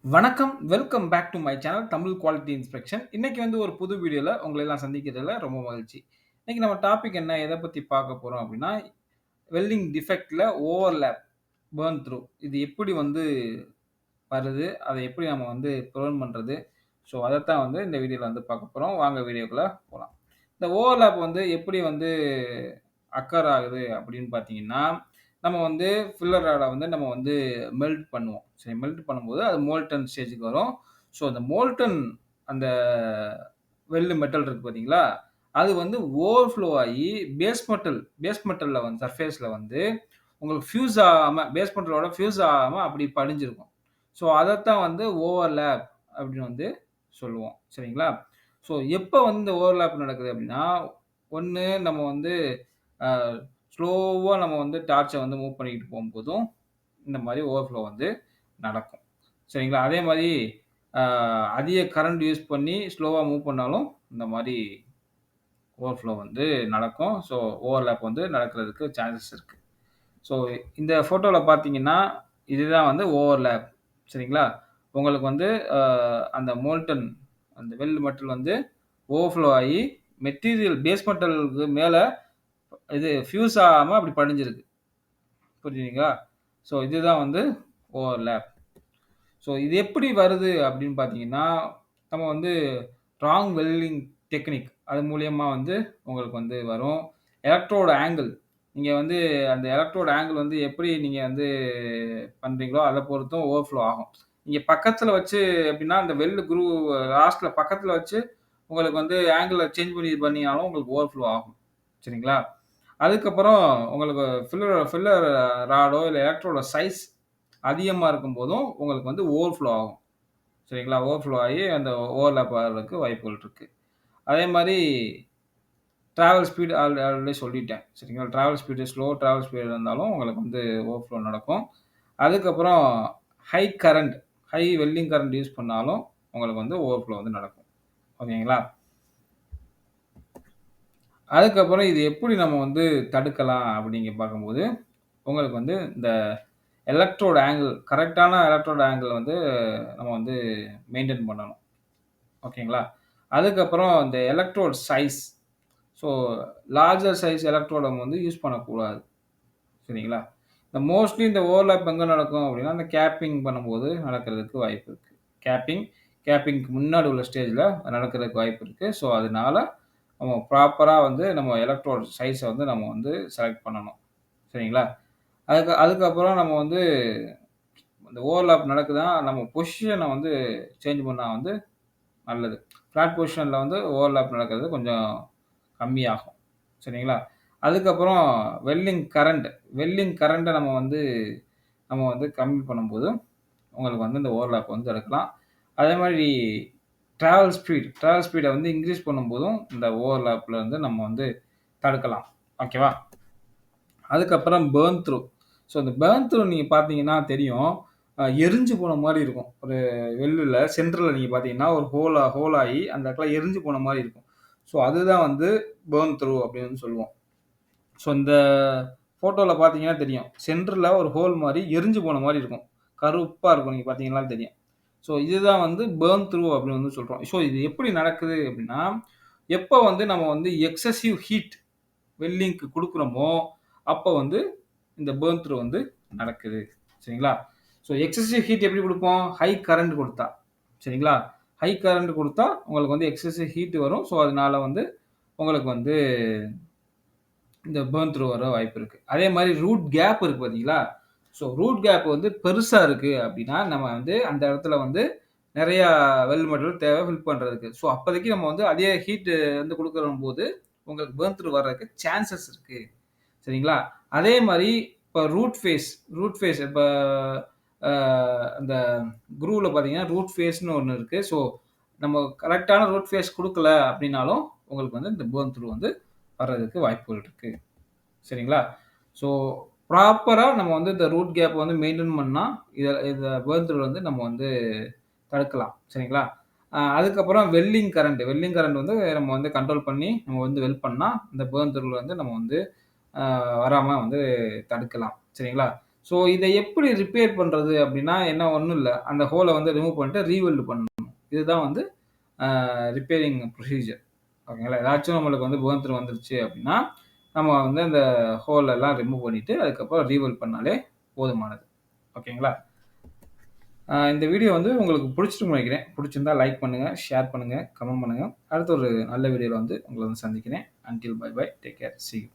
வணக்கம். Welcome back to my channel Tamil quality inspection. இன்னைக்கு வந்து ஒரு புது வீடியோல உங்கள எல்லாம் சந்திக்கிறதுல ரொம்ப மகிழ்ச்சி. இன்னைக்கு நம்ம டாபிக் என்ன? எத பத்தி பார்க்க போறோம் அப்டின்னா, வெல்டிங் டிஃபெக்ட்ல ஓவர்லேப், பர்ன் த்ரூ இது எப்படி வந்து வருது? அத எப்படி நம்ம வந்து பிரிவென்ட் பண்றது? ஸோ அதத்தான் வந்து இந்த வீடியோல வந்து பார்க்க போறோம். வாங்க வீடியோக்குள்ள போலாம். இந்த ஓவர்லேப் வந்து எப்படி வந்து அக்கர் ஆகுது அப்படின்னு பார்த்தீங்கன்னா, நம்ம வந்து ஃபில்லர் ராட வந்து நம்ம வந்து மெல்ட் பண்ணுவோம். சரி, மெல்ட் பண்ணும்போது அது மோல்டன் ஸ்டேஜ்க்கு வரும். ஸோ அந்த மோல்டன் அந்த மெட்டல் இருக்கு பார்த்தீங்களா? அது வந்து ஓவர்ஃப்ளோ ஆயி பேஸ் மெட்டல்ல வந்து சர்ஃபேஸ்ல வந்து உங்களுக்கு ஃபியூஸ் ஆகாம பேஸ் மெட்டலோட ஃபியூஸ் ஆகாம அப்படி படிஞ்சிருக்கும். ஸோ அதத்தான் வந்து ஓவர்லேப் அப்படின்னு வந்து சொல்லுவோம். சரிங்களா? ஸோ எப்ப வந்து இந்த ஓவர்லேப் நடக்குது அப்படின்னா, ஒண்ணு நம்ம வந்து அ ஸ்லோவா நம்ம வந்து டார்ச்ச வந்து மூவ் பண்ணிக்கிட்டு போம்போதும், இந்த மாரி ஓவர்ஃப்ளோ வந்து நடக்கும். சரிங்களா? அதே மாரி அ அதிக கரண்ட் யூஸ் பண்ணி ஸ்லோவா மூவ் பண்ணாலும், இந்த மாரி ஓவர்ஃப்ளோ வந்து நடக்கும். ஸோ ஓவர்லேப் வந்து நடக்கிறதுக்கு சான்சஸ் இருக்கு. ஸோ இந்த ஃபோட்டோல பார்த்தீங்கன்னா, இதுதான் வந்து ஓவர்லேப். சரிங்களா? உங்களுக்கு வந்து அ அந்த மோல்டன் அந்த மெட்டல் வந்து ஓவர்ஃப்ளோ ஆயி பேஸ் மெட்டலுக்கு மேல இது ஃபியூஸ் ஆகாம அப்படி படிஞ்சிருக்கு. புரியுதுங்களா? ஸோ இதுதான் வந்து ஓவர்லேப். ஸோ இது எப்படி வருது அப்படின்னு பார்த்தீங்கன்னா, நம்ம வந்து ராங் வெல்டிங் டெக்னிக் அது மூலியமா வந்து உங்களுக்கு வந்து வரும். எலக்ட்ரோட் ஆங்கிள் நீங்க வந்து அந்த எலக்ட்ரோட் ஆங்கிள் வந்து எப்படி நீங்க வந்து பண்றீங்களோ, அத பொறுத்தும் ஓவர்ஃப்ளோ ஆகும். நீங்க பக்கத்துல வச்சு எப்படின்னா, அந்த லாஸ்ட்ல பக்கத்துல வச்சு உங்களுக்கு வந்து ஆங்கிள சேஞ்ச் பண்ணி இது பண்ணீங்கனாலும் உங்களுக்கு ஓவர்ஃப்ளோ ஆகும். சரிங்களா? அதுக்கப்புறம் உங்களுக்கு ஃபில்லர் ராடோ இல்ல எலக்ட்ரோட சைஸ் அதிகமா இருக்கும்போதும் உங்களுக்கு வந்து ஓவர்ஃப்ளோ ஆகும். சரிங்களா? ஓவர்ஃப்ளோ ஆயி அந்த ஓவர்லேப் ஆகுறதுக்கு வாய்ப்புகள் இருக்கு. அதே மாரி டிராவல் ஸ்பீட் ஆல்ரெடி சொல்லிட்டேன். சரிங்களா? டிராவல் ஸ்பீடு இருந்தாலும் உங்களுக்கு வந்து ஓவர்ஃப்ளோ நடக்கும். அதுக்கப்புறம் high current, high welding current use பண்ணாலும் உங்களுக்கு வந்து ஓவர்ஃப்ளோ வந்து நடக்கும். ஓகேங்களா? அதுக்கப்புறம் இது எப்படி நம்ம வந்து தடுக்கலாம் அப்படிங்க பார்க்கும்போது, உங்களுக்கு வந்து இந்த கரெக்ட்டான எலக்ட்ரோட் ஆங்கிள் வந்து நம்ம வந்து மெயின்டெயின் பண்ணணும். ஓகேங்களா? அதுக்கப்புறம் இந்த electrode size. So larger size எலக்ட்ரோட நம்ம வந்து யூஸ் பண்ணக்கூடாது. சரிங்களா? இந்த ஓவர்லேப் எங்க நடக்கும் அப்படின்னா, அந்த கேப்பிங் பண்ணும்போது நடக்கிறதுக்கு வாய்ப்பு இருக்கு. கேப்பிங், கேப்பிங்க்கு முன்னாடி உள்ள ஸ்டேஜ்ல நடக்கிறதுக்கு வாய்ப்பு இருக்கு. ஸோ அதனால நம்ம ப்ராப்பரா வந்து நம்ம எலக்ட்ரோட் சைஸ வந்து நம்ம வந்து செலக்ட் பண்ணணும். சரிங்களா? அதுக்கப்புறம் நம்ம வந்து இந்த ஓவர்லேப் நடக்குதா, நம்ம பொசிஷன வந்து சேஞ்ச் பண்ணா வந்து நல்லது. ஃப்ளாட் பொசிஷன்ல வந்து ஓவர்லேப் நடக்கிறது கொஞ்சம் கம்மியாகும். சரிங்களா? அதுக்கப்புறம் வெல்டிங் கரண்ட்ட நம்ம வந்து கம்மி பண்ணும்போது, உங்களுக்கு வந்து இந்த ஓவர்லேப் வந்து தடுக்கலாம். அதே மாரி டிராவல் ஸ்பீட வந்து இன்கிரீஸ் பண்ணும்போதும், இந்த ஓவர்லேப்ல இருந்து நம்ம வந்து தடுக்கலாம். ஓகேவா? அதுக்கப்புறம் பர்ன் த்ரூ. ஸோ இந்த பர்ன் த்ரூ நீங்க பார்த்தீங்கன்னா தெரியும். எரிஞ்சு போன மாரி இருக்கும். ஒரு சென்டர்ல நீங்க பார்த்தீங்கன்னா, ஒரு ஹோல் ஆயி அந்த இடத்துல எரிஞ்சு போன மாரி இருக்கும். ஸோ அதுதான் வந்து பர்ன் த்ரூ அப்படின்னு சொல்லுவோம். ஸோ இந்த ஃபோட்டோல பார்த்தீங்கன்னா தெரியும். சென்டர்ல ஒரு ஹோல் மாரி எரிஞ்சு போன மாரி இருக்கும். கருப்பா இருக்கும். நீங்க பார்த்தீங்கன்னா தெரியும். ஸோ இதுதான் வந்து பர்ன் த்ரூ அப்படின்னு வந்து சொல்றோம். ஸோ இது எப்படி நடக்குது அப்படின்னா, எப்ப வந்து நம்ம வந்து எக்ஸசிவ் ஹீட் வெல்டிங்க்கு குடுக்குறோமோ, அப்ப வந்து இந்த பர்ன் த்ரூ வந்து நடக்குது. சரிங்களா? ஸோ எக்ஸசிவ் ஹீட் எப்படி குடுப்போம்? ஹை கரண்ட் குடுத்தா. சரிங்களா? ஹை கரண்ட் குடுத்தா உங்களுக்கு வந்து எக்ஸசிவ் ஹீட் வரும். ஸோ அதனால வந்து உங்களுக்கு வந்து இந்த பர்ன் த்ரூ வர வாய்ப்பு இருக்கு. அதே மாரி ரூட் கேப் இருக்கு பார்த்தீங்களா? ஸோ ரூட் கேப் வந்து பெருசா இருக்கு அப்டின்னா, நம்ம வந்து அந்த இடத்துல வந்து நெறையா மெட்டீரியல் தேவை ஃபில் பண்றதுக்கு. ஸோ அப்போதைக்கு நம்ம வந்து அதே ஹீட் வந்து குடுக்குறம்போது, உங்களுக்கு பர்ன் த்ரூ வர்றதுக்கு சான்சஸ் இருக்கு. சரிங்களா? அதே மாரி இப்ப ரூட் ஃபேஸ் இப்ப அ அந்த குரூவ்ல பார்த்தீங்கன்னா, ரூட் ஃபேஸ்ன்னு ஒண்ணு இருக்கு. ஸோ நம்ம கரெக்ட்டான ரூட் ஃபேஸ் குடுக்கல அப்டின்னாலும், உங்களுக்கு வந்து இந்த பர்ன் த்ரூ வந்து வர்றதுக்கு வாய்ப்புகள் இருக்கு. சரிங்களா? ஸோ ப்ராப்பரா நம்ம வந்து இந்த ரூட் கேப்ப வந்து மெயின்டெயின் பண்ணா, இத பர்ன் த்ரூ வந்து நம்ம வந்து தடுக்கலாம். சரிங்களா? அதுக்கப்புறம் வெல்டிங் கரண்ட் வந்து நம்ம வந்து கண்ட்ரோல் பண்ணி, நம்ம வந்து பண்ணா, இந்த பர்ன் த்ரூல வந்து நம்ம வந்து அ வராம வந்து தடுக்கலாம். சரிங்களா? ஸோ இத எப்படி ரிப்பேர் பண்றது அப்படின்னா, என்ன ஒண்ணும் இல்ல. அந்த ஹோல வந்து ரிமூவ் பண்ணிட்டு ரீவெல்ட் பண்ணணும். இதுதான் வந்து ரிப்பேரிங் ப்ரொசீஜர். ஓகேங்களா. ஏதாச்சும் நம்மளுக்கு வந்து புகந்திரம் வந்துருச்சு அப்படின்னா, நம்ம வந்து அந்த ஹோல் எல்லாம் ரிமூவ் பண்ணிட்டு, அதுக்கப்புறம் ரீவெல்ட் பண்ணாலே போதுமானது. ஓகேங்களா. இந்த வீடியோ வந்து உங்களுக்கு புடிச்சிருக்கும்னு நெனைக்கிறேன். புடிச்சிருந்தா லைக் பண்ணுங்க, ஷேர் பண்ணுங்க, கமெண்ட் பண்ணுங்க. அடுத்த ஒரு நல்ல வீடியோல வந்து உங்கள வந்து சந்திக்கிறேன். Until bye bye. Take care. See you.